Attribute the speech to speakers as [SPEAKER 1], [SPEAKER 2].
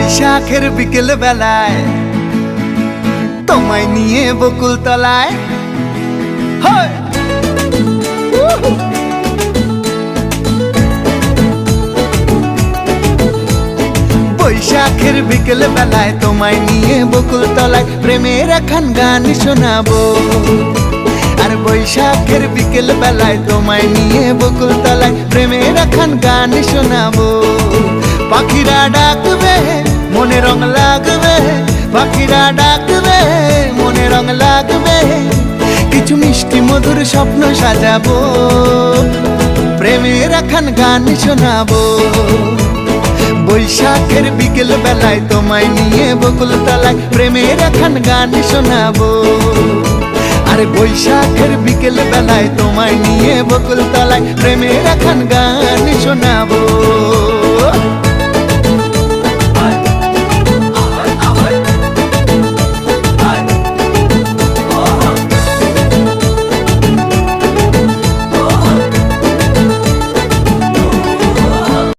[SPEAKER 1] বৈশাখের বিকেল বেলায় তোমায় নিয়ে বকুল তলায় বৈশাখের বিকেল বেলায় তোমায় নিয়ে বকুল তলায় প্রেমের একখান গান শোনাবো। আর বৈশাখের বিকেল বেলায় তোমায় নিয়ে বকুল তলায় প্রেমের একখান গান শোনাবো। পাখিরা ডাকবে মনে রং লাগবে, পাখিরা ডাকবে মনে রং লাগবে, কিছু মিষ্টি মধুর স্বপ্ন সাজাবো, প্রেমের একখান গান শোনাবো। বৈশাখের বিকেল বেলায় তোমায় নিয়ে বকুল তলায় প্রেমের একখান গান শোনাবো। আরে বৈশাখের বিকেল বেলায় তোমায় নিয়ে বকুল তলায় প্রেমের একখান গান শোনাবো।